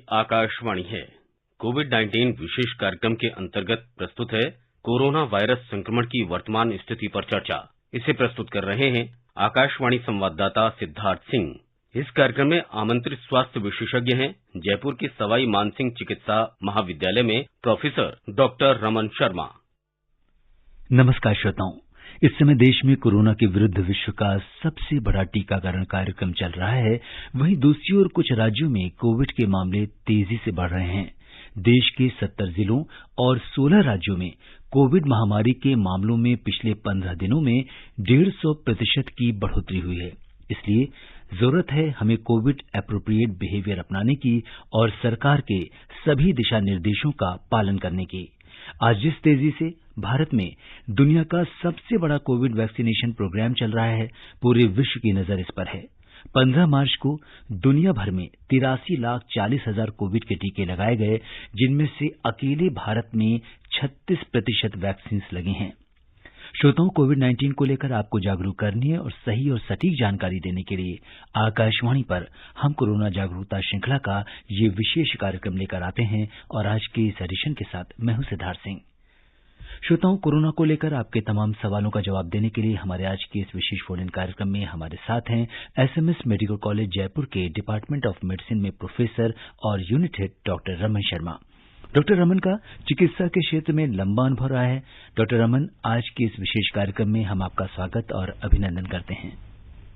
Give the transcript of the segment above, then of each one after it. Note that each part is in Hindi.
आकाशवाणी है। कोविड-19 विशेष कार्यक्रम के अंतर्गत प्रस्तुत है कोरोना वायरस संक्रमण की वर्तमान स्थिति पर चर्चा। इसे प्रस्तुत कर रहे हैं आकाशवाणी संवाददाता सिद्धार्थ सिंह। इस कार्यक्रम में आमंत्रित स्वास्थ्य विशेषज्ञ हैं जयपुर के सवाई मानसिंह चिकित्सा महाविद्यालय में प्रोफेसर डॉक्टर रमन शर्मा। नमस्कार श्रोताओं, इस समय देश में कोरोना के विरुद्ध विश्व का सबसे बड़ा टीकाकरण कार्यक्रम चल रहा है। वहीं दूसरी ओर कुछ राज्यों में कोविड के मामले तेजी से बढ़ रहे हैं। देश के 70 जिलों और 16 राज्यों में कोविड महामारी के मामलों में पिछले 15 दिनों में 150% की बढ़ोतरी हुई है। इसलिए जरूरत है हमें कोविड एप्रोप्रिएट बिहेवियर अपनाने की और सरकार के सभी दिशा निर्देशों का पालन करने की। आज जिस तेजी से भारत में दुनिया का सबसे बड़ा कोविड वैक्सीनेशन प्रोग्राम चल रहा है, पूरे विश्व की नजर इस पर है। 15 मार्च को दुनिया भर में 83,40,000 कोविड के टीके लगाए गए, जिनमें से अकेले भारत में 36% वैक्सीन लगे हैं। श्रोताओं, कोविड-19 को लेकर आपको जागरूक करने और सही और सटीक जानकारी देने के लिए आकाशवाणी पर हम कोरोना जागरूकता श्रृंखला का ये विशेष कार्यक्रम लेकर आते हैं और आज के इस एडिशन के साथ मैं हूं सिद्धार्थ सिंह। श्रोताओं, कोरोना को लेकर आपके तमाम सवालों का जवाब देने के लिए हमारे आज के इस विशेष फोन-इन कार्यक्रम में हमारे साथ हैं एसएमएस मेडिकल कॉलेज जयपुर के डिपार्टमेंट ऑफ मेडिसिन में प्रोफेसर और unit head doctor Raman Sharma. Doctor Raman का चिकित्सा के क्षेत्र में लंबा अनुभव रहा है। डॉक्टर रमन, आज के इस विशेष कार्यक्रम में हम आपका स्वागत और अभिनंदन करते हैं।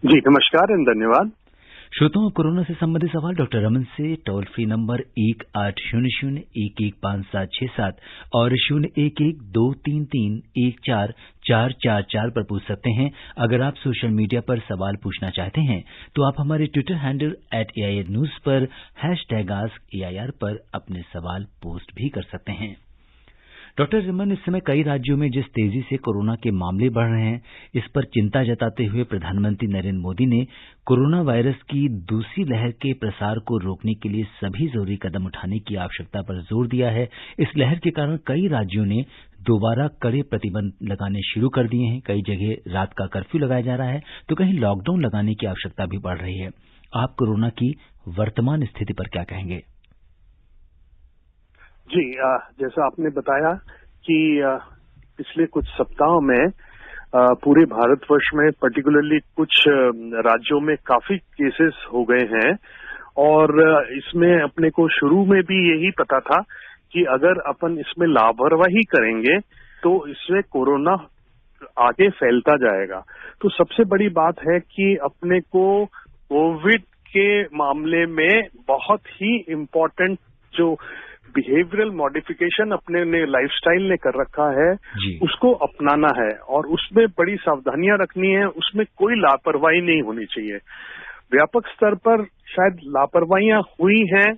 जी नमस्कार एंड धन्यवाद। श्रोताओं, कोरोना से संबंधित सवाल डॉक्टर रमन से टोल फ्री नंबर 1800-115767 और 011-233-14444 पर पूछ सकते हैं। अगर आप सोशल मीडिया पर सवाल पूछना चाहते हैं तो आप हमारे ट्विटर हैंडल @AIR News पर #AskAIR पर अपने सवाल पोस्ट भी कर सकते हैं। डॉक्टर रमन, इस समय कई राज्यों में जिस तेजी से कोरोना के मामले बढ़ रहे हैं, इस पर चिंता जताते हुए प्रधानमंत्री नरेंद्र मोदी ने कोरोना वायरस की दूसरी लहर के प्रसार को रोकने के लिए सभी जरूरी कदम उठाने की आवश्यकता पर जोर दिया है। इस लहर के कारण कई राज्यों ने दोबारा कड़े प्रतिबंध लगाने शुरू कर दिए हैं। कई जगह रात का कर्फ्यू लगाया जा रहा है तो कहीं लॉकडाउन लगाने की आवश्यकता भी बढ़ रही है। आप कोरोना की वर्तमान स्थिति पर क्या कहेंगे? जी, जैसा आपने बताया कि पिछले कुछ सप्ताहों में पूरे भारतवर्ष में पर्टिकुलरली कुछ राज्यों में काफी केसेस हो गए हैं और इसमें अपने को शुरू में भी यही पता था कि अगर अपन इसमें लापरवाही करेंगे तो इससे कोरोना आगे फैलता जाएगा। तो सबसे बड़ी बात है कि अपने को कोविड के मामले में बहुत ही इम्पोर्टेंट जो बिहेवियरल मॉडिफिकेशन अपने ने लाइफस्टाइल ने कर रखा है उसको अपनाना है और उसमें बड़ी सावधानियां रखनी है। उसमें कोई लापरवाही नहीं होनी चाहिए। व्यापक स्तर पर शायद लापरवाहियां हुई हैं,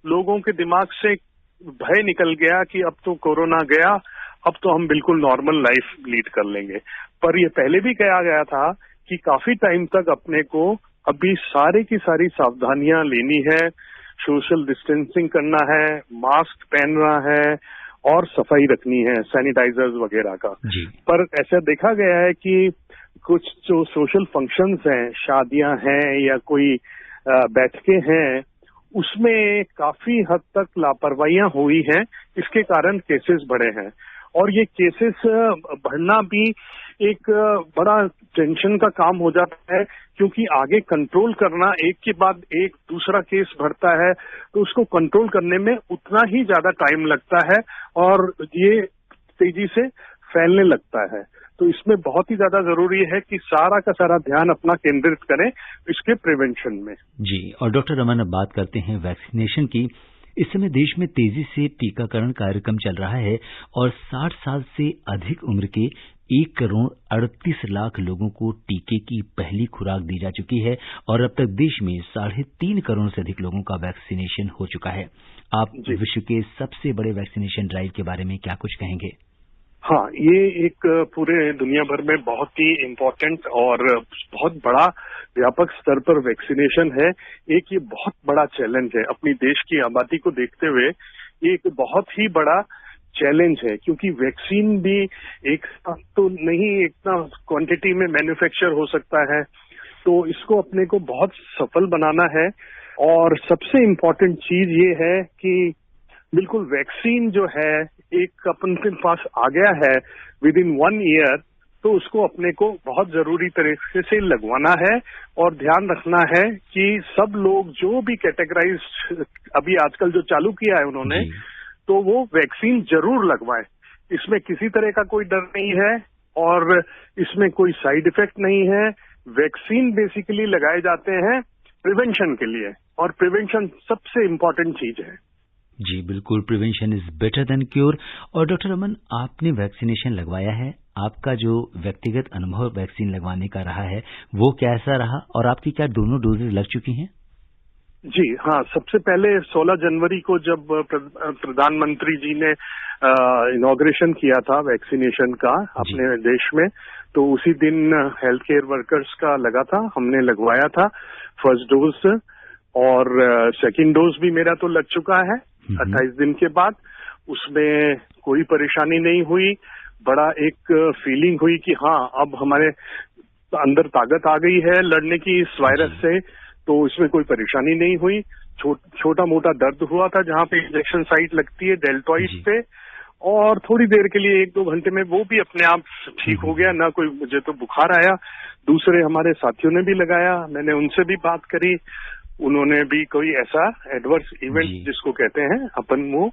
लोगों के दिमाग से भय निकल गया कि अब तो कोरोना गया, अब तो हम बिल्कुल नॉर्मल लाइफ लीड कर लेंगे। पर ये पहले भी कहा गया था कि काफी टाइम तक अपने को अभी सारी की सारी सावधानियां लेनी है, सोशल डिस्टेंसिंग करना है, मास्क पहनना है और सफाई रखनी है, सैनिटाइजर्स वगैरह का। पर ऐसा देखा गया है कि कुछ जो सोशल फंक्शंस हैं, शादियां हैं या कोई बैठकें हैं, उसमें काफी हद तक लापरवाहियां हुई हैं। इसके कारण केसेस बढ़े हैं और ये केसेस बढ़ना भी एक बड़ा टेंशन का काम हो जाता है क्योंकि आगे कंट्रोल करना, एक के बाद एक दूसरा केस बढ़ता है तो उसको कंट्रोल करने में उतना ही ज्यादा टाइम लगता है और ये तेजी से फैलने लगता है। तो इसमें बहुत ही ज्यादा जरूरी है कि सारा का सारा ध्यान अपना केंद्रित करें इसके प्रिवेंशन में। जी, और डॉक्टर रमन, अब बात करते हैं वैक्सीनेशन की। इस समय देश में तेजी से टीकाकरण कार्यक्रम चल रहा है और 60 साल से अधिक उम्र के 1,38,00,000 लोगों को टीके की पहली खुराक दी जा चुकी है और अब तक देश में 3.5 करोड़ से अधिक लोगों का वैक्सीनेशन हो चुका है। आप विश्व के सबसे बड़े वैक्सीनेशन ड्राइव के बारे में क्या कुछ कहेंगे? हाँ, ये एक पूरे दुनिया भर में बहुत ही इम्पोर्टेंट और बहुत बड़ा व्यापक स्तर पर वैक्सीनेशन है। एक ये बहुत बड़ा चैलेंज है अपनी देश की आबादी को देखते हुए, ये एक बहुत ही बड़ा चैलेंज है क्योंकि वैक्सीन भी एक तो नहीं इतना क्वांटिटी में मैन्युफैक्चर हो सकता है, तो इसको अपने को बहुत सफल बनाना है। और सबसे इम्पोर्टेंट चीज ये है कि बिल्कुल वैक्सीन जो है एक अपन के पास आ गया है विद इन 1 ईयर, तो उसको अपने को बहुत जरूरी तरीके से लगवाना है और ध्यान रखना है कि सब लोग जो भी कैटेगराइज अभी आजकल जो चालू किया है उन्होंने, तो वो वैक्सीन जरूर लगवाएं। इसमें किसी तरह का कोई डर नहीं है और इसमें कोई साइड इफेक्ट नहीं है। वैक्सीन बेसिकली लगाए जाते हैं प्रिवेंशन के लिए और प्रिवेंशन सबसे इम्पोर्टेंट चीज है। जी बिल्कुल, prevention is better than cure. और डॉक्टर रमन, आपने वैक्सीनेशन लगवाया है, आपका जो व्यक्तिगत अनुभव वैक्सीन लगवाने का रहा है वो कैसा रहा और आपकी क्या दोनों डोजेज लग चुकी हैं? जी हाँ, सबसे पहले 16 जनवरी को जब प्रधानमंत्री जी ने इनॉग्रेशन किया था वैक्सीनेशन का अपने देश में, तो उसी दिन हेल्थ केयर वर्कर्स का लगा था, हमने लगवाया था फर्स्ट डोज और सेकंड डोज भी मेरा तो लग चुका है 28 दिन के बाद। उसमें कोई परेशानी नहीं हुई, बड़ा एक फीलिंग हुई कि हाँ अब हमारे अंदर ताकत आ गई है लड़ने की इस वायरस से, तो इसमें कोई परेशानी नहीं हुई। छोटा मोटा दर्द हुआ था जहाँ पे इंजेक्शन साइट लगती है डेल्टॉइड पे, और थोड़ी देर के लिए 1-2 घंटे में वो भी अपने आप ठीक हो गया, ना कोई मुझे तो बुखार आया। दूसरे हमारे साथियों ने भी लगाया, मैंने उनसे भी बात करी, उन्होंने भी कोई ऐसा एडवर्स इवेंट जिसको कहते हैं अपन वो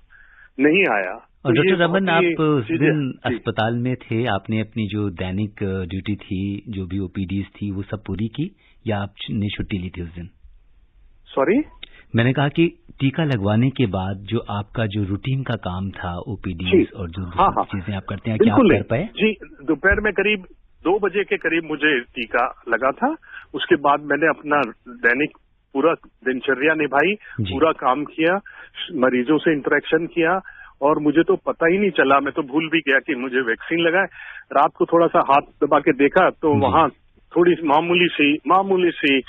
नहीं आया। और डॉक्टर रमन, आप उस दिन अस्पताल में थे, आपने अपनी जो दैनिक ड्यूटी थी, जो भी ओपीडीज थी, वो सब पूरी की या आपने छुट्टी ली थी उस दिन? सॉरी, मैंने कहा कि टीका लगवाने के बाद जो आपका जो रूटीन का काम था, ओपीडीज और जो चीजें आप करते हैं, क्या आप कर पाए? जी, दोपहर में करीब 2 बजे के करीब मुझे टीका लगा था। उसके बाद मैंने अपना दैनिक पूरा दिनचर्या निभाई, पूरा काम किया, मरीजों से इंटरेक्शन किया, और मुझे तो पता ही नहीं चला, मैं तो भूल भी गया कि मुझे वैक्सीन लगा है। रात को थोड़ा सा हाथ दबा के देखा तो वहां थोड़ी मामूली सी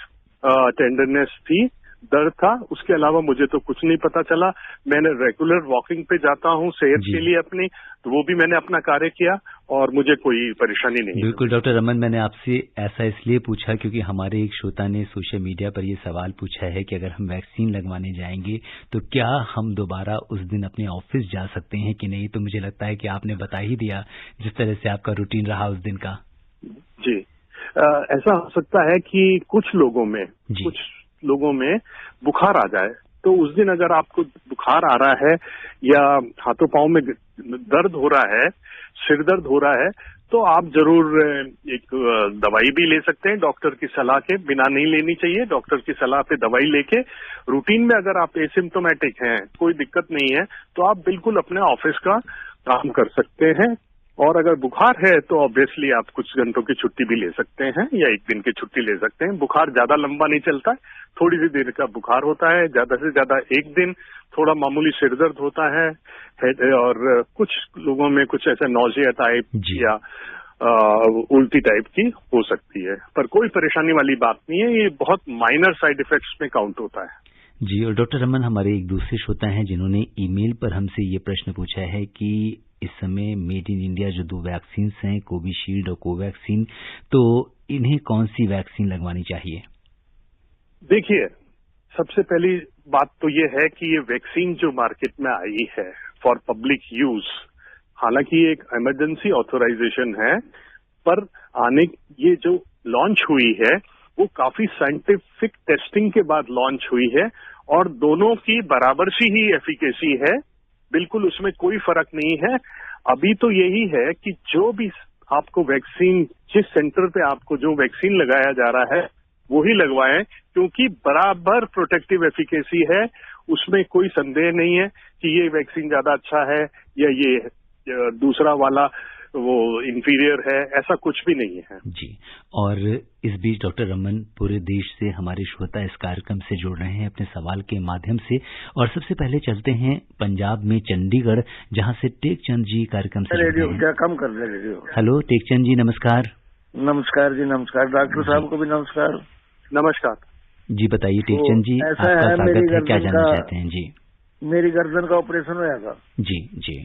टेंडरनेस थी, दर्द था, उसके अलावा मुझे तो कुछ नहीं पता चला। मैंने रेगुलर वॉकिंग पे जाता हूँ सेहत के लिए अपनी, तो वो भी मैंने अपना कार्य किया और मुझे कोई परेशानी नहीं। बिल्कुल डॉक्टर रमन, मैंने आपसे ऐसा इसलिए पूछा क्योंकि हमारे एक श्रोता ने सोशल मीडिया पर ये सवाल पूछा है कि अगर हम वैक्सीन लगवाने जाएंगे तो क्या हम दोबारा उस दिन अपने ऑफिस जा सकते हैं कि नहीं। तो मुझे लगता है कि आपने बता ही दिया जिस तरह से आपका रूटीन रहा उस दिन का। जी, ऐसा हो सकता है कि कुछ लोगों में बुखार आ जाए, तो उस दिन अगर आपको बुखार आ रहा है या हाथों पांव में दर्द हो रहा है, सिर दर्द हो रहा है, तो आप जरूर एक दवाई भी ले सकते हैं डॉक्टर की सलाह के बिना। नहीं लेनी चाहिए, डॉक्टर की सलाह पे दवाई लेके रूटीन में अगर आप एसिम्प्टोमेटिक हैं, कोई दिक्कत नहीं है, तो आप बिल्कुल अपने ऑफिस का काम कर सकते हैं। और अगर बुखार है तो ऑब्वियसली आप कुछ घंटों की छुट्टी भी ले सकते हैं या 1 दिन की छुट्टी ले सकते हैं। बुखार ज्यादा लंबा नहीं चलता है, थोड़ी सी देर का बुखार होता है, ज्यादा से ज्यादा 1 दिन। थोड़ा मामूली सिर दर्द होता है और कुछ लोगों में कुछ ऐसा नौजिया टाइप या उल्टी टाइप की हो सकती है, पर कोई परेशानी वाली बात नहीं है। ये बहुत माइनर साइड इफेक्ट्स में काउंट होता है। जी, और डॉक्टर रमन, हमारे एक दूसरे श्रोता हैं जिन्होंने ईमेल पर हमसे ये प्रश्न पूछा है कि इस समय मेड इन इंडिया जो 2 वैक्सीन हैं, कोविशील्ड और कोवैक्सीन, तो इन्हें कौन सी वैक्सीन लगवानी चाहिए? देखिए, सबसे पहली बात तो ये है कि ये वैक्सीन जो मार्केट में आई है फॉर पब्लिक यूज, हालांकि ये एक इमरजेंसी ऑथराइजेशन है, पर ये जो लॉन्च हुई है वो काफी साइंटिफिक टेस्टिंग के बाद लॉन्च हुई है और दोनों की बराबर सी ही एफिकेसी है, बिल्कुल उसमें कोई फर्क नहीं है। अभी तो यही है कि जो भी आपको वैक्सीन, जिस सेंटर पे आपको जो वैक्सीन लगाया जा रहा है वो ही लगवाएं, क्योंकि बराबर प्रोटेक्टिव एफिकेसी है, उसमें कोई संदेह नहीं है कि ये वैक्सीन ज्यादा अच्छा है या ये दूसरा वाला वो इंफीरियर है, ऐसा कुछ भी नहीं है। जी, और इस बीच डॉक्टर रमन, पूरे देश से हमारे श्रोता इस कार्यक्रम से जुड़ रहे हैं अपने सवाल के माध्यम से, और सबसे पहले चलते हैं पंजाब में चंडीगढ़, जहां से टेकचंद जी कार्यक्रम से जुड़ रहे हैं। क्या कम कर दे रेडियो? हेलो टेकचंद जी, नमस्कार। नमस्कार जी, नमस्कार। डॉक्टर साहब को भी नमस्कार। नमस्कार जी, बताइए टेकचंद जी, आपका स्वागत है, क्या जानना चाहते हैं? जी, मेरी गर्दन का ऑपरेशन हुआ था। जी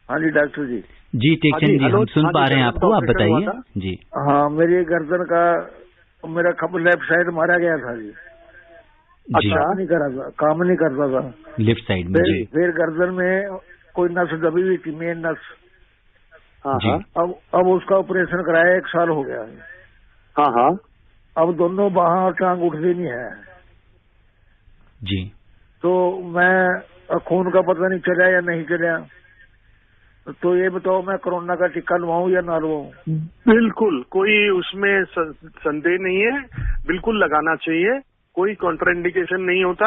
हाँ जी डॉक्टर जी। जी टेकचंद जी, हम सुन पा रहे हैं आपको, आप बताइए। जी हाँ, मेरी गर्दन का मेरा लेफ्ट साइड मारा गया था जी। जी काम नहीं करता था लेफ्ट साइड में जी। फिर गर्दन में कोई नस दबी हुई थी, मेन नस। जी। अब उसका ऑपरेशन कराया, 1 साल हो गया है। हाँ हाँ। अब दोनों बाਹਾਂ और टांग उठती नहीं है जी। तो मैं खून का पता नहीं चला या नहीं चला, तो ये बताओ मैं कोरोना का टीका लवाऊं या ना लवाऊं? बिल्कुल कोई उसमें संदेह नहीं है, बिल्कुल लगाना चाहिए, कोई कॉन्ट्राइंडिकेशन नहीं होता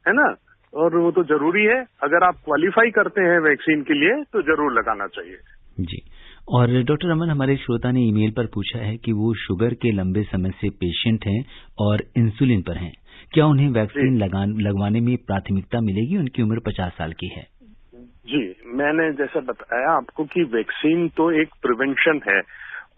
है ना, और वो तो जरूरी है। अगर आप क्वालिफाई करते हैं वैक्सीन के लिए तो जरूर लगाना चाहिए जी। और डॉक्टर रमन, हमारे श्रोता ने ईमेल पर पूछा है कि वो शुगर के लंबे समय से पेशेंट हैं और इंसुलिन पर हैं, क्या उन्हें वैक्सीन लगवाने में प्राथमिकता मिलेगी? उनकी उम्र 50 साल की है। जी, मैंने जैसा बताया आपको कि वैक्सीन तो एक प्रिवेंशन है,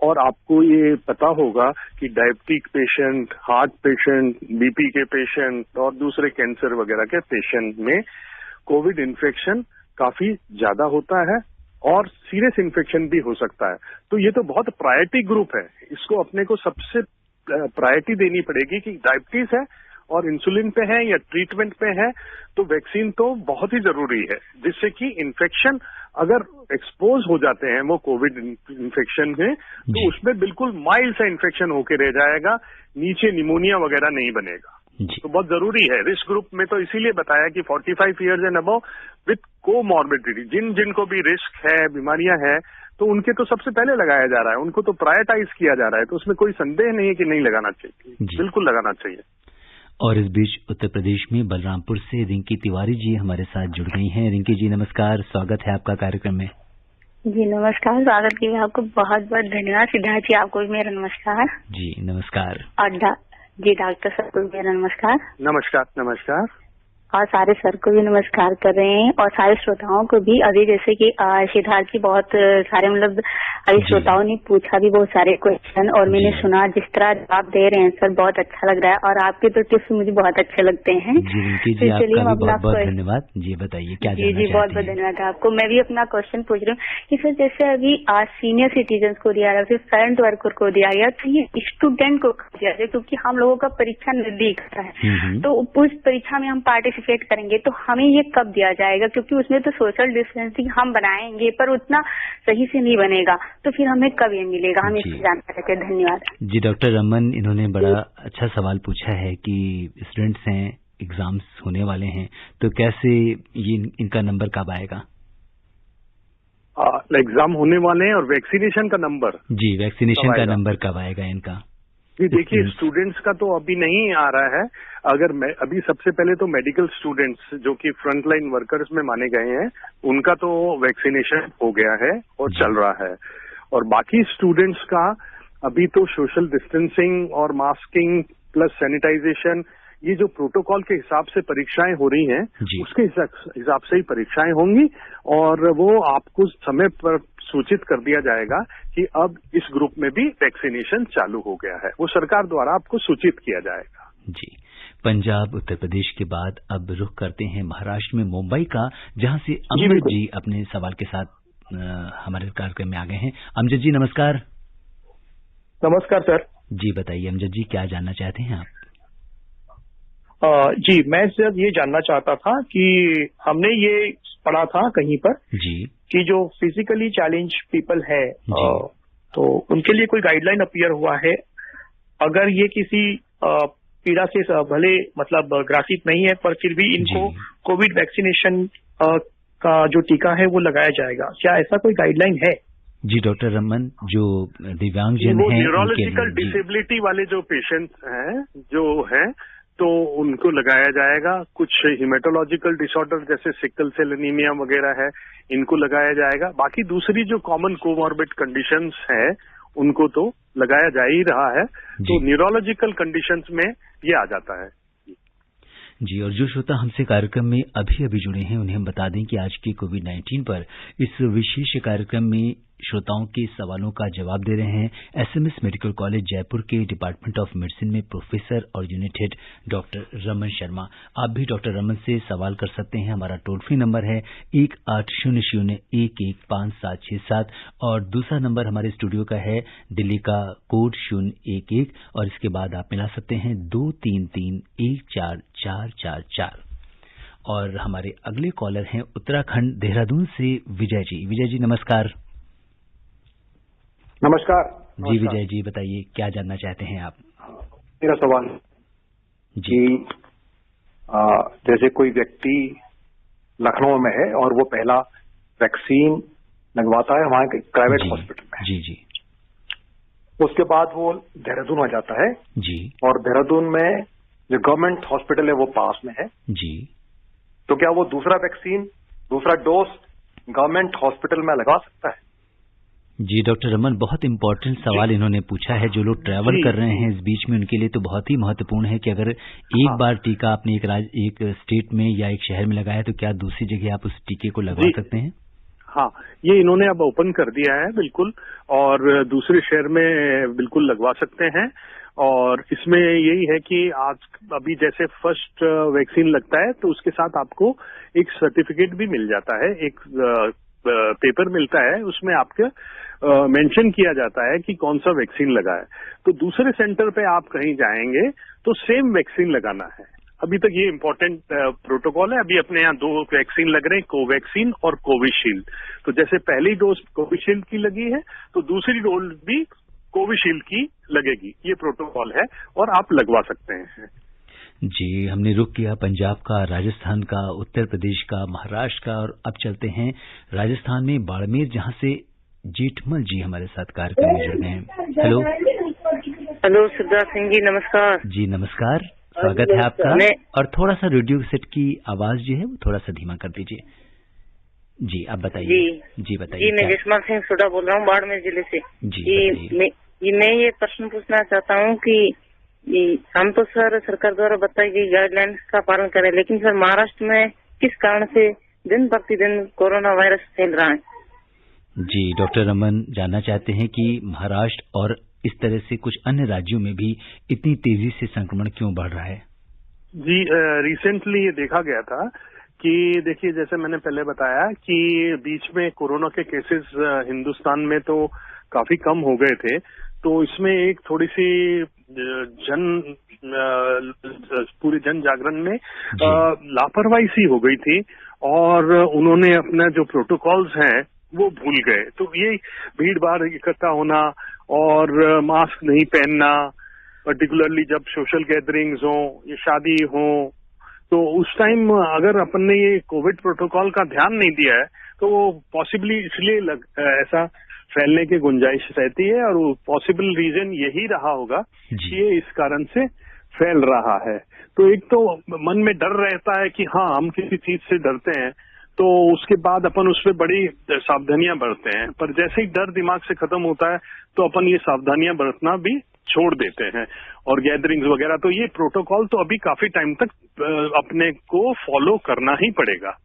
और आपको ये पता होगा कि diabetic patient, heart patient, BP के पेशेंट और दूसरे कैंसर वगैरह के पेशेंट में कोविड इन्फेक्शन काफी ज्यादा होता है और सीरियस इन्फेक्शन भी हो सकता है। तो ये तो बहुत प्रायोरिटी ग्रुप है, इसको अपने को सबसे प्रायोरिटी देनी पड़ेगी कि डायबिटीज है और इंसुलिन पे है या ट्रीटमेंट पे है, तो वैक्सीन तो बहुत ही जरूरी है, जिससे कि इन्फेक्शन अगर एक्सपोज हो जाते हैं वो कोविड इन्फेक्शन में, तो उसमें बिल्कुल माइल्ड सा इन्फेक्शन होके रह जाएगा, नीचे निमोनिया वगैरह नहीं बनेगा। तो बहुत जरूरी है। रिस्क ग्रुप में तो इसीलिए बताया कि 45 years and above with comorbidity, जिनको भी रिस्क है, बीमारियां हैं, तो उनके तो सबसे पहले लगाया जा रहा है, उनको तो प्रायोरिटाइज किया जा रहा है, तो उसमें कोई संदेह नहीं है कि नहीं लगाना चाहिए, बिल्कुल लगाना चाहिए। और इस बीच उत्तर प्रदेश में बलरामपुर से रिंकी तिवारी जी हमारे साथ जुड़ गई हैं। रिंकी जी नमस्कार, स्वागत है आपका कार्यक्रम में। जी नमस्कार, स्वागत के लिए आपको बहुत बहुत धन्यवाद। सिद्धार्थ जी आपको भी मेरा नमस्कार। जी नमस्कार। और जी डॉक्टर सर को भी मेरा नमस्कार। नमस्कार। नमस्कार। और सारे सर को भी नमस्कार कर रहे हैं और सारे श्रोताओं को भी। अभी जैसे कि सिद्धार्थ जी बहुत सारे मतलब अभी श्रोताओं ने पूछा भी बहुत सारे क्वेश्चन और मैंने सुना जिस तरह जवाब दे रहे हैं सर, बहुत अच्छा लग रहा है और आपके तो टिप्स मुझे बहुत अच्छे लगते हैं। जी जी, आपका भी बहुत बहुत धन्यवाद। जी बताइए क्या जानना चाहते हैं? बहुत बहुत धन्यवाद आपको। मैं भी अपना क्वेश्चन पूछ रही हूँ कि सर जैसे अभी आज सीनियर सिटीजन को दिया गया, फिर फ्रंट वर्कर को दिया गया, तो ये स्टूडेंट को दिया गया क्योंकि हम लोगों का परीक्षा नजदीक है, तो उस परीक्षा में हम पार्टिसिपेट करेंगे, तो हमें ये कब दिया जाएगा? क्योंकि उसमें तो सोशल डिस्टेंसिंग हम बनाएंगे पर उतना सही से नहीं बनेगा, तो फिर हमें कब ये मिलेगा? हम इसकी जानकारी चाहते हैं। धन्यवाद जी। डॉक्टर रमन, इन्होंने बड़ा अच्छा सवाल पूछा है कि स्टूडेंट्स हैं, एग्जाम्स होने वाले हैं, तो कैसे ये इनका नंबर कब आएगा? एग्जाम होने वाले हैं और वैक्सीनेशन का नंबर? जी, वैक्सीनेशन का नंबर कब आएगा इनका? जी देखिए, स्टूडेंट्स का तो अभी नहीं आ रहा है। अगर अभी सबसे पहले तो मेडिकल स्टूडेंट्स जो कि फ्रंटलाइन वर्कर्स में माने गए हैं, उनका तो वैक्सीनेशन हो गया है और चल रहा है, और बाकी स्टूडेंट्स का अभी तो सोशल डिस्टेंसिंग और मास्किंग प्लस सैनिटाइजेशन, ये जो प्रोटोकॉल के हिसाब से परीक्षाएं हो रही हैं, उसके हिसाब से ही परीक्षाएं होंगी, और वो आपको समय पर सूचित कर दिया जाएगा कि अब इस ग्रुप में भी वैक्सीनेशन चालू हो गया है। वो सरकार द्वारा आपको सूचित किया जाएगा। जी। पंजाब उत्तर प्रदेश के बाद अब रुख करते हैं महाराष्ट्र में मुंबई का, जहां से अमजद जी अपने सवाल के साथ हमारे कार्यक्रम में आ गए हैं। अमजद जी नमस्कार। नमस्कार सर। जी बताइए अमजद जी, क्या जानना चाहते हैं आप? जी, मैं सर ये जानना चाहता था कि हमने ये पढ़ा था कहीं पर जी कि जो फिजिकली चैलेंज पीपल है तो उनके लिए कोई गाइडलाइन अपीयर हुआ है, अगर ये किसी पीड़ा से भले मतलब ग्रासित नहीं है पर फिर भी इनको कोविड वैक्सीनेशन का जो टीका है वो लगाया जाएगा, क्या ऐसा कोई गाइडलाइन है? जी डॉक्टर रमन, जो दिव्यांगजन हैं, न्यूरोलॉजिकल डिसेबिलिटी वाले जो पेशेंट्स हैं जो हैं तो उनको लगाया जाएगा। कुछ हिमेटोलॉजिकल डिसऑर्डर जैसे सिकल सेल एनीमिया वगैरह है, इनको लगाया जाएगा। बाकी दूसरी जो कॉमन कोमॉर्बिड कंडीशंस है उनको तो लगाया जा ही रहा है, तो न्यूरोलॉजिकल कंडीशंस में ये आ जाता है। जी, और जो श्रोता हमसे कार्यक्रम में अभी जुड़े हैं उन्हें हम बता दें कि आज के कोविड-19 पर इस विशेष कार्यक्रम में श्रोताओं के सवालों का जवाब दे रहे हैं एसएमएस मेडिकल कॉलेज जयपुर के डिपार्टमेंट ऑफ मेडिसिन में प्रोफेसर और unit head doctor Raman Sharma. आप भी डॉक्टर रमन से सवाल कर सकते हैं। हमारा टोल फ्री नंबर है 1800-115767 और दूसरा नंबर हमारे स्टूडियो का है दिल्ली का कोड 011 और इसके बाद आप मिला सकते हैं 23314444। और हमारे अगले कॉलर हैं उत्तराखंड देहरादून से विजय जी। विजय जी नमस्कार। नमस्कार जी विजय जी बताइए क्या जानना चाहते हैं आप? मेरा सवाल जी जैसे कोई व्यक्ति लखनऊ में है और वो पहला वैक्सीन लगवाता है वहां के प्राइवेट हॉस्पिटल में जी जी उसके बाद वो देहरादून आ जाता है जी और देहरादून में जो गवर्नमेंट हॉस्पिटल है वो पास में है जी तो क्या वो दूसरा वैक्सीन दूसरा डोज गवर्नमेंट हॉस्पिटल में लगा सकता है? जी डॉक्टर रमन बहुत इंपॉर्टेंट सवाल इन्होंने पूछा है। जो लोग ट्रैवल कर रहे हैं इस बीच में उनके लिए तो बहुत ही महत्वपूर्ण है कि अगर एक बार टीका आपने एक स्टेट में या एक शहर में लगाया तो क्या दूसरी जगह आप उस टीके को लगवा सकते हैं? हाँ, ये इन्होंने अब ओपन कर दिया है बिल्कुल और दूसरे शहर में बिल्कुल लगवा सकते हैं। और इसमें यही है कि आज अभी जैसे फर्स्ट वैक्सीन लगता है तो उसके साथ आपको एक सर्टिफिकेट भी मिल जाता है, एक पेपर मिलता है, उसमें आपके मेंशन किया जाता है कि कौन सा वैक्सीन लगा है। तो दूसरे सेंटर पे आप कहीं जाएंगे तो सेम वैक्सीन लगाना है। अभी तक ये इम्पोर्टेंट प्रोटोकॉल है। अभी अपने यहाँ 2 वैक्सीन लग रहे हैं, कोवैक्सीन और कोविशील्ड। तो जैसे पहली डोज कोविशील्ड की लगी है तो दूसरी डोज भी कोविशील्ड की लगेगी। ये प्रोटोकॉल है और आप लगवा सकते हैं। जी हमने रुख किया पंजाब का, राजस्थान का, उत्तर प्रदेश का, महाराष्ट्र का और अब चलते हैं राजस्थान में बाड़मेर जहां से जेठमल जी हमारे साथ कार्यक्रम में जुड़ गए हैं। हेलो हेलो सिद्धार्थ सिंह जी नमस्कार। जी नमस्कार, स्वागत है आपका। और थोड़ा सा रेडियो सेट की आवाज जो है वो थोड़ा सा धीमा कर दीजिए। जी आप बताइए। जी बताइए। जी मैं जसमल सिंह सोडा बोल रहा हूँ बाड़मेर जिले से। जी मैं ये प्रश्न पूछना चाहता हूँ कि हम तो सर सरकार द्वारा बताई गई गाइडलाइंस का पालन करें, लेकिन सर महाराष्ट्र में किस कारण से दिन प्रतिदिन कोरोना वायरस फैल रहा है? जी डॉक्टर रमन जानना चाहते हैं कि महाराष्ट्र और इस तरह से कुछ अन्य राज्यों में भी इतनी तेजी से संक्रमण क्यों बढ़ रहा है? जी रिसेंटली ये देखा गया था कि देखिए जैसे मैंने पहले बताया कि बीच में कोरोना के केसेस हिंदुस्तान में तो काफी कम हो गए थे। तो इसमें एक थोड़ी सी पूरे जन जागरण में लापरवाही सी हो गई थी और उन्होंने अपना जो प्रोटोकॉल्स हैं वो भूल गए। तो ये भीड़ भाड़ इकट्ठा होना और मास्क नहीं पहनना, पर्टिकुलरली जब सोशल गैदरिंग्स हो या शादी हो, तो उस टाइम अगर अपन ने ये कोविड प्रोटोकॉल का ध्यान नहीं दिया है तो वो पॉसिबली इसलिए ऐसा फैलने की गुंजाइश रहती है और वो पॉसिबल रीजन यही रहा होगा कि ये इस कारण से फैल रहा है। तो एक तो मन में डर रहता है कि हाँ हम किसी चीज से डरते हैं तो उसके बाद अपन उसमें बड़ी सावधानियां बरतते हैं, पर जैसे ही डर दिमाग से खत्म होता है तो अपन ये सावधानियां बरतना भी छोड़ देते हैं और गैदरिंग्स वगैरह। तो ये प्रोटोकॉल तो अभी काफी टाइम तक अपने को फॉलो करना ही पड़ेगा।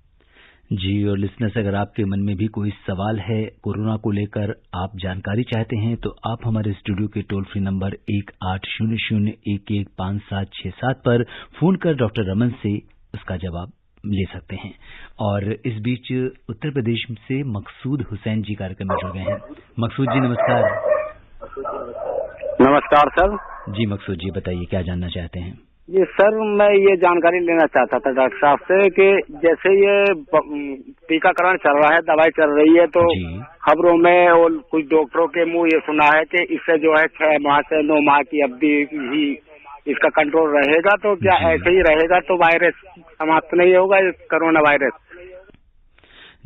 जी और लिसनर्स अगर आपके मन में भी कोई सवाल है कोरोना को लेकर, आप जानकारी चाहते हैं तो आप हमारे स्टूडियो के टोल फ्री नंबर 1800-115767 पर फोन कर डॉक्टर रमन से उसका जवाब ले सकते हैं। और इस बीच उत्तर प्रदेश से मकसूद हुसैन जी कार्यक्रम में जुड़ गए हैं। मकसूद जी नमस्कार। नमस्कार सर। जी मकसूद जी बताइए क्या जानना चाहते हैं? जी सर मैं ये जानकारी लेना चाहता था डॉक्टर साहब से कि जैसे ये टीकाकरण चल रहा है, दवाई चल रही है, तो खबरों में और कुछ डॉक्टरों के मुंह ये सुना है कि इससे जो है 6 माह से 9 माह की अवधि ही इसका कंट्रोल रहेगा। तो क्या ऐसे ही रहेगा तो वायरस समाप्त नहीं होगा कोरोना वायरस?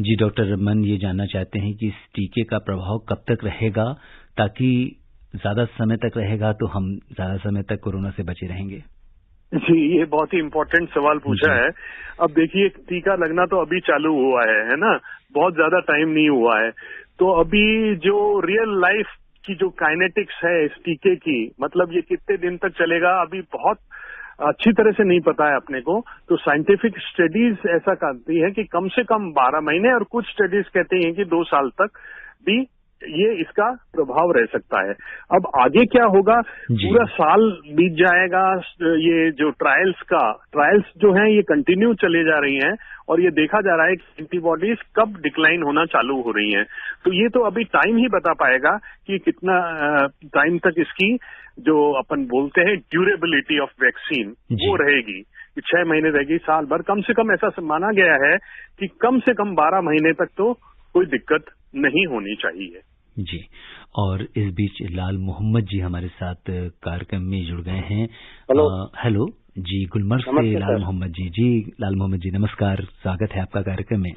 जी डॉक्टर रमन ये जानना चाहते हैं कि इस टीके का प्रभाव कब तक रहेगा, ताकि ज्यादा समय तक रहेगा तो हम ज्यादा समय तक कोरोना से बचे रहेंगे। जी ये बहुत ही इम्पोर्टेंट सवाल पूछा है। अब देखिए टीका लगना तो अभी चालू हुआ है ना, बहुत ज्यादा टाइम नहीं हुआ है। तो अभी जो रियल लाइफ की जो काइनेटिक्स है इस टीके की, मतलब ये कितने दिन तक चलेगा अभी बहुत अच्छी तरह से नहीं पता है अपने को। तो साइंटिफिक स्टडीज ऐसा कहती है कि कम से कम 12 महीने और कुछ स्टडीज कहती हैं कि 2 साल तक भी ये इसका प्रभाव रह सकता है। अब आगे क्या होगा, पूरा साल बीत जाएगा, ये जो ट्रायल्स जो हैं ये कंटिन्यू चले जा रही हैं और ये देखा जा रहा है कि एंटीबॉडीज कब डिक्लाइन होना चालू हो रही हैं। तो ये तो अभी टाइम ही बता पाएगा कि कितना टाइम तक इसकी जो अपन बोलते हैं ड्यूरेबिलिटी ऑफ वैक्सीन वो रहेगी, कि 6 महीने रहेगी, साल भर, कम से कम ऐसा माना गया है कि कम से कम 12 महीने तक तो कोई दिक्कत नहीं होनी चाहिए। जी, और इस बीच लाल मोहम्मद जी हमारे साथ कार्यक्रम में जुड़ गए हैं। हेलो जी, गुलमर्ग से लाल मोहम्मद जी। जी लाल मोहम्मद जी नमस्कार, स्वागत है आपका कार्यक्रम में।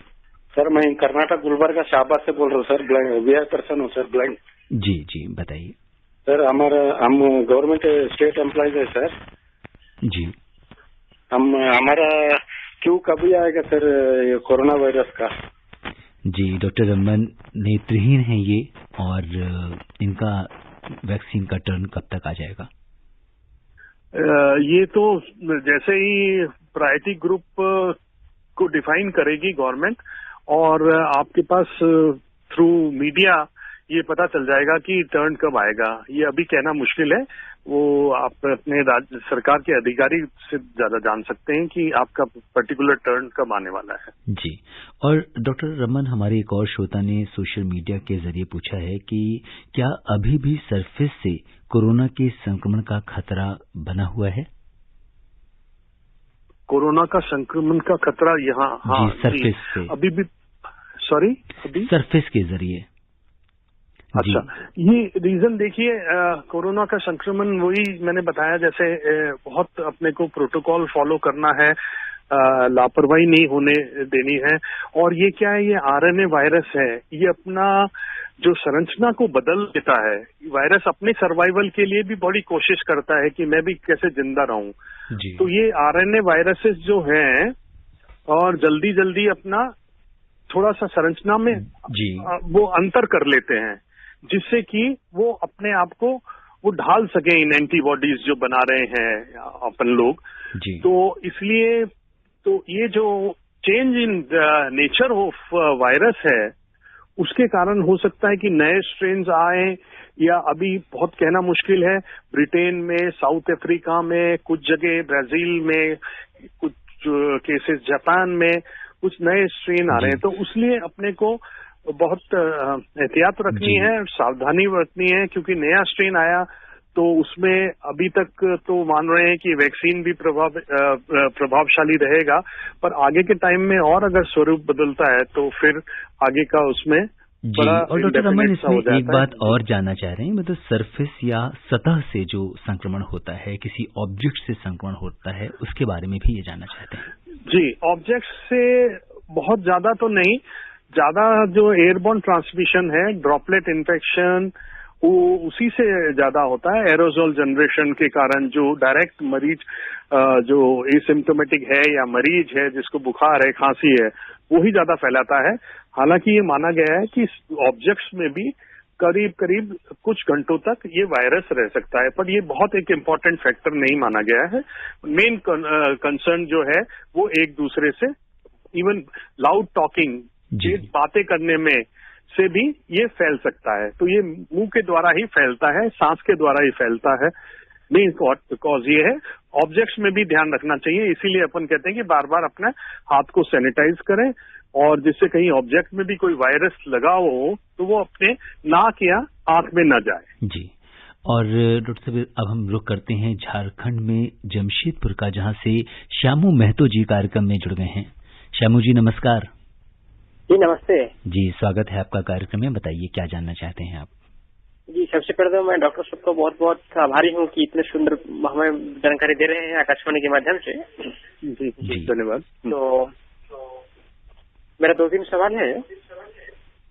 सर मैं कर्नाटक गुलबर्गा शाहबाद से बोल रहा हूँ सर, ब्लाइंड पर्सन हूँ सर, ब्लाइंड। जी बताइए सर। हम गवर्नमेंट स्टेट एम्प्लॉयज है सर जी। हमारा क्यों कभी आएगा सर ये कोरोना वायरस का? जी डॉक्टर रमन नेत्रहीन है ये, और इनका वैक्सीन का टर्न कब तक आ जाएगा? ये तो जैसे ही प्रायोरिटी ग्रुप को डिफाइन करेगी गवर्नमेंट, और आपके पास थ्रू मीडिया ये पता चल जाएगा कि टर्न कब आएगा। ये अभी कहना मुश्किल है, वो आप अपने राज्य सरकार के अधिकारी से ज्यादा जान सकते हैं कि आपका पर्टिकुलर टर्न कब आने वाला है। जी, और डॉक्टर रमन हमारे एक और श्रोता ने सोशल मीडिया के जरिए पूछा है कि क्या अभी भी सरफेस से कोरोना के संक्रमण का खतरा बना हुआ है? कोरोना का संक्रमण का खतरा यहाँ सरफेस से अभी भी, सॉरी अभी सरफेस के जरिए। अच्छा, ये रीजन देखिए, कोरोना का संक्रमण वही मैंने बताया, जैसे बहुत अपने को प्रोटोकॉल फॉलो करना है, लापरवाही नहीं होने देनी है। और ये क्या है, ये आरएनए वायरस है, ये अपना जो संरचना को बदल देता है। वायरस अपने सर्वाइवल के लिए भी बड़ी कोशिश करता है कि मैं भी कैसे जिंदा रहूं। तो ये आरएनए वायरसेस जो हैं और जल्दी अपना थोड़ा सा संरचना में वो अंतर कर लेते हैं, जिससे कि वो अपने आप को वो ढाल सके इन एंटीबॉडीज जो बना रहे हैं अपन लोग। तो इसलिए तो ये जो change in nature of virus है उसके कारण हो सकता है कि नए स्ट्रेन्स आए, या अभी बहुत कहना मुश्किल है। ब्रिटेन में, साउथ अफ्रीका में, कुछ जगह ब्राजील में, कुछ केसेस जापान में कुछ नए स्ट्रेन आ रहे हैं। तो उसलिए अपने को बहुत एहतियात रखनी है, सावधानी बरतनी है, क्योंकि नया स्ट्रेन आया तो उसमें अभी तक तो मान रहे हैं कि वैक्सीन भी प्रभावशाली रहेगा, पर आगे के टाइम में और अगर स्वरूप बदलता है तो फिर आगे का उसमें बड़ा। और डॉक्टर रमन इसमें एक बात और जानना चाह रहे हैं, मतलब सरफेस या सतह से जो संक्रमण होता है, किसी ऑब्जेक्ट से संक्रमण होता है, उसके बारे में भी ये जानना चाहते हैं। जी, ऑब्जेक्ट से बहुत ज्यादा तो नहीं, ज्यादा जो एयरबॉर्न ट्रांसमिशन है, ड्रॉपलेट इन्फेक्शन, वो उसी से ज्यादा होता है। एरोजोल जनरेशन के कारण जो डायरेक्ट मरीज जो एसिम्प्टोमेटिक है या मरीज है जिसको बुखार है, खांसी है, वो ही ज्यादा फैलाता है। हालांकि ये माना गया है कि ऑब्जेक्ट्स में भी करीब कुछ घंटों तक ये वायरस रह सकता है, पर ये बहुत एक इम्पोर्टेंट फैक्टर नहीं माना गया है। मेन कंसर्न जो है वो एक दूसरे से, इवन लाउड टॉकिंग, बातें करने में से भी ये फैल सकता है। तो ये मुंह के द्वारा ही फैलता है, सांस के द्वारा ही फैलता है। मेन कॉज ये है। ऑब्जेक्ट्स में भी ध्यान रखना चाहिए, इसीलिए अपन कहते हैं कि बार बार अपने हाथ को सैनिटाइज करें, और जिससे कहीं ऑब्जेक्ट में भी कोई वायरस लगा हो तो वो अपने नाक या आंख में न जाए। जी, और डॉक्टर साहब अब हम रुक करते हैं झारखंड में जमशेदपुर का, जहां से श्यामू महतो जी कार्यक्रम में जुड़ गए हैं। श्यामू जी नमस्कार। जी नमस्ते जी, स्वागत है आपका कार्यक्रम में, बताइए क्या जानना चाहते हैं आप? जी, सबसे पहले तो मैं डॉक्टर साहब को बहुत बहुत आभारी हूँ कि इतने सुंदर हमें जानकारी दे रहे हैं आकाशवाणी के माध्यम से। जी धन्यवाद। तो मेरा 2-3 सवाल है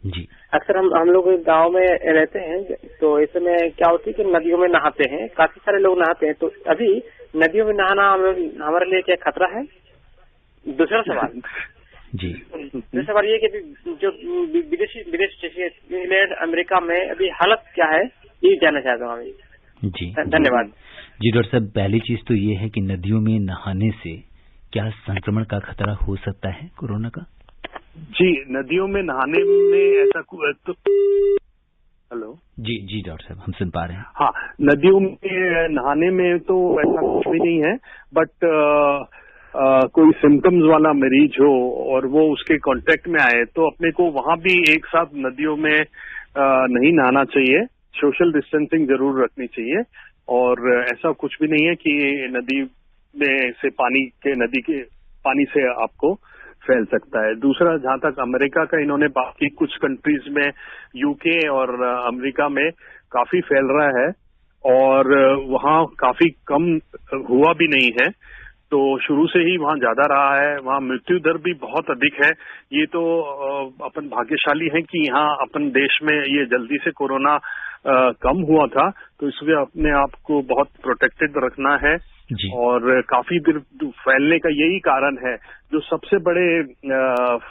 जी। अक्सर हम लोग गांव में रहते हैं, तो इस समय क्या होती है कि नदियों में नहाते हैं, काफी सारे लोग नहाते हैं, तो अभी नदियों में नहाना हमारे लिए क्या खतरा है? दूसरा सवाल जी, दूसरा सवाल ये कि जो विदेश जैसे इंग्लैंड, अमेरिका में अभी हालत क्या है, ये जानना चाहता हूँ अभी। जी धन्यवाद। जी डॉक्टर साहब, पहली चीज तो ये है कि नदियों में नहाने से क्या संक्रमण का खतरा हो सकता है कोरोना का? जी, नदियों में नहाने में ऐसा तो हेलो। जी डॉक्टर साहब, हम सुन पा रहे हैं। हाँ, नदियों में नहाने में तो ऐसा कुछ भी नहीं है, बट कोई सिम्टम्स वाला मरीज हो और वो उसके कांटेक्ट में आए तो अपने को वहां भी एक साथ नदियों में नहीं नहाना चाहिए। सोशल डिस्टेंसिंग जरूर रखनी चाहिए और ऐसा कुछ भी नहीं है कि नदी में से नदी के पानी से आपको फैल सकता है। दूसरा, जहां तक अमेरिका का इन्होंने बाकी कुछ कंट्रीज में, यूके और अमेरिका में काफी फैल रहा है और वहां काफी कम हुआ भी नहीं है, तो शुरू से ही वहां ज्यादा रहा है। वहां मृत्यु दर भी बहुत अधिक है। ये तो अपन भाग्यशाली हैं कि यहाँ अपन देश में ये जल्दी से कोरोना कम हुआ था, तो इसलिए अपने आप को बहुत प्रोटेक्टेड रखना है। और काफी देर फैलने का यही कारण है। जो सबसे बड़े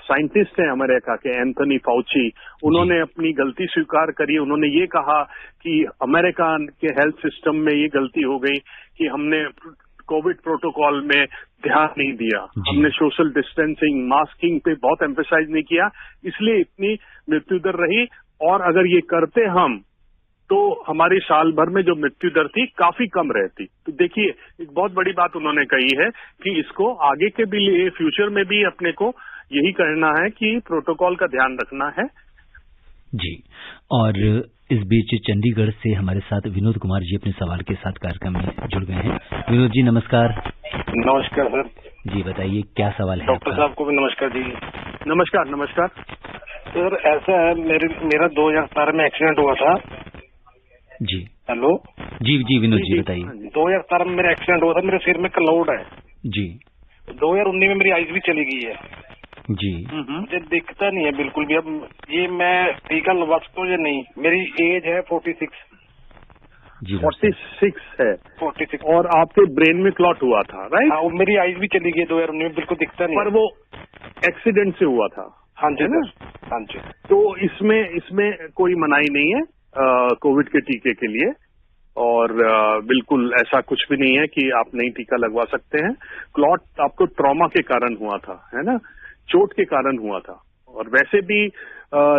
साइंटिस्ट हैं अमेरिका के, एंथनी फाउची, उन्होंने अपनी गलती स्वीकार करी। उन्होंने ये कहा कि अमेरिका के हेल्थ सिस्टम में ये गलती हो गई कि हमने कोविड प्रोटोकॉल में ध्यान नहीं दिया, हमने सोशल डिस्टेंसिंग, मास्किंग पे बहुत एम्फेसाइज नहीं किया, इसलिए इतनी मृत्यु दर रही। और अगर ये करते हम तो हमारी साल भर में जो मृत्यु दर थी काफी कम रहती। तो देखिए, एक बहुत बड़ी बात उन्होंने कही है कि इसको आगे के भी लिए, फ्यूचर में भी अपने को यही करना है कि प्रोटोकॉल का ध्यान रखना है। जी, और इस बीच चंडीगढ़ से हमारे साथ विनोद कुमार जी अपने सवाल के साथ कार्यक्रम में जुड़ गए हैं। विनोद जी नमस्कार। नमस्कार सर। जी बताइए, क्या सवाल है? डॉक्टर साहब को भी नमस्कार जी। नमस्कार। नमस्कार सर, ऐसा है, मेरा 2017 में एक्सीडेंट हुआ था। जी हेलो। जी विनोद जी बताइए। 2017 में मेरा एक्सीडेंट हुआ था, मेरे सिर में क्लाउड है जी। 2019 में मेरी आइज भी चली गई है जी। मुझे दिखता नहीं है बिल्कुल भी। अब ये मैं टीका लगवा सकता हूँ या नहीं? मेरी एज है 46 जी। 46 है। 46। और आपके ब्रेन में क्लॉट हुआ था, राइट? हाँ, मेरी आइज भी चली गई 2019 में, बिल्कुल दिखता नहीं। पर वो एक्सीडेंट से हुआ था। हाँ जी ना? हाँ जी। तो इसमें कोई मनाही नहीं है कोविड के टीके के लिए, और बिल्कुल ऐसा कुछ भी नहीं है कि आप नहीं टीका लगवा सकते हैं। क्लॉट आपको ट्रॉमा के कारण हुआ था, है ना, चोट के कारण हुआ था। और वैसे भी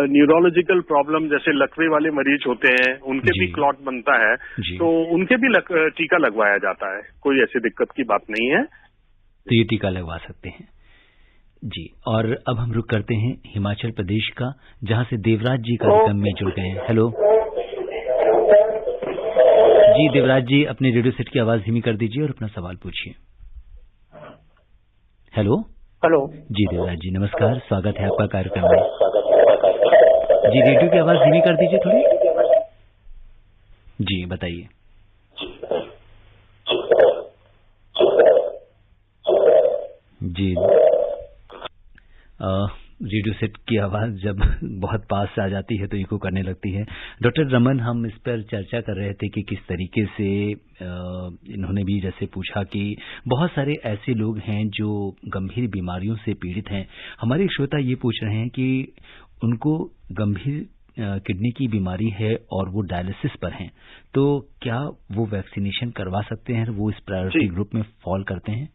न्यूरोलॉजिकल प्रॉब्लम जैसे लकवे वाले मरीज होते हैं, उनके भी क्लॉट बनता है, तो उनके भी टीका लगवाया जाता है। कोई ऐसी दिक्कत की बात नहीं है, तो ये टीका लगवा सकते हैं जी। और अब हम रुक करते हैं हिमाचल प्रदेश का, जहां से देवराज जी कार्यक्रम में जुड़ गए हैं। हेलो जी देवराज जी, अपने रेडियो सेट की आवाज धीमी कर दीजिए और अपना सवाल पूछिए। हेलो जी देवराज जी नमस्कार, स्वागत है आपका कार्यक्रम में। जी रेडियो की आवाज धीमी कर दीजिए थोड़ी। जी बताइए। जी रेडियो सेट की आवाज जब बहुत पास से आ जाती है तो इको करने लगती है। डॉक्टर रमन, हम इस पर चर्चा कर रहे थे कि किस तरीके से इन्होंने भी जैसे पूछा कि बहुत सारे ऐसे लोग हैं जो गंभीर बीमारियों से पीड़ित हैं। हमारे श्रोता ये पूछ रहे हैं कि उनको गंभीर किडनी की बीमारी है और वो डायलिसिस पर हैं, तो क्या वो वैक्सीनेशन करवा सकते हैं? वो इस प्रायोरिटी ग्रुप में फॉल करते हैं?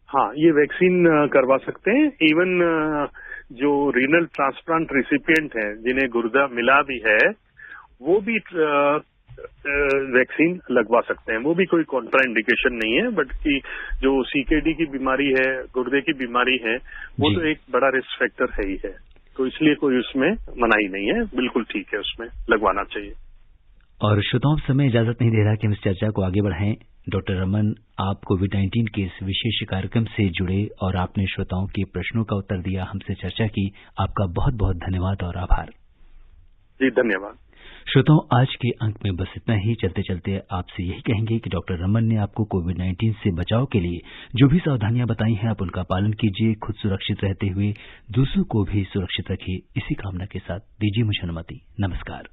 हाँ, ये वैक्सीन करवा सकते हैं। इवन जो रीनल ट्रांसप्लांट रिसिपिएंट हैं, जिन्हें गुर्दा मिला भी है, वो भी वैक्सीन लगवा सकते हैं। वो भी कोई कॉन्ट्राइंडिकेशन नहीं है, बट कि जो सीकेडी की बीमारी है, गुर्दे की बीमारी है, वो तो एक बड़ा रिस्क फैक्टर है ही है। तो इसलिए कोई उसमें मनाही नहीं है, बिल्कुल ठीक है, उसमें लगवाना चाहिए। और श्रोताओं, समय इजाजत नहीं दे रहा कि हम इस चर्चा को आगे बढ़ाएं। डॉक्टर रमन, आप कोविड-19 के इस विशेष कार्यक्रम से जुड़े और आपने श्रोताओं के प्रश्नों का उत्तर दिया, हमसे चर्चा की, आपका बहुत बहुत धन्यवाद और आभार। जी धन्यवाद। श्रोताओं, आज के अंक में बस इतना ही। चलते चलते आपसे यही कहेंगे कि डॉक्टर रमन ने आपको कोविड-19 से बचाव के लिए जो भी सावधानियां बताई हैं, आप उनका पालन कीजिए। खुद सुरक्षित रहते हुए दूसरों को भी सुरक्षित रखिए। इसी कामना के साथ दीजिए मुझे अनुमति। नमस्कार।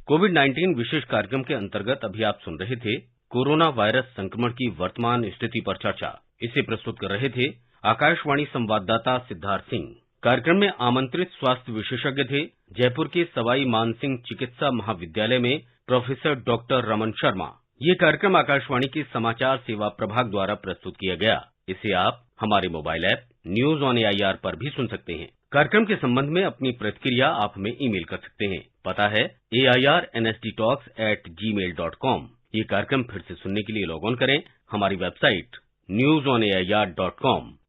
कोविड-19 विशेष कार्यक्रम के अंतर्गत अभी आप सुन रहे थे कोरोना वायरस संक्रमण की वर्तमान स्थिति पर चर्चा। इसे प्रस्तुत कर रहे थे आकाशवाणी संवाददाता सिद्धार्थ सिंह। कार्यक्रम में आमंत्रित स्वास्थ्य विशेषज्ञ थे जयपुर के सवाई मानसिंह चिकित्सा महाविद्यालय में प्रोफेसर डॉक्टर रमन शर्मा। ये कार्यक्रम आकाशवाणी के समाचार सेवा प्रभाग द्वारा प्रस्तुत किया गया। इसे आप हमारे mobile app news on AIR पर भी सुन सकते हैं। कार्यक्रम के संबंध में अपनी प्रतिक्रिया आप हमें ईमेल कर सकते हैं। पता है airnsdtalks@gmail.com। ये कार्यक्रम फिर से सुनने के लिए लॉग ऑन करें हमारी वेबसाइट newsonair.com।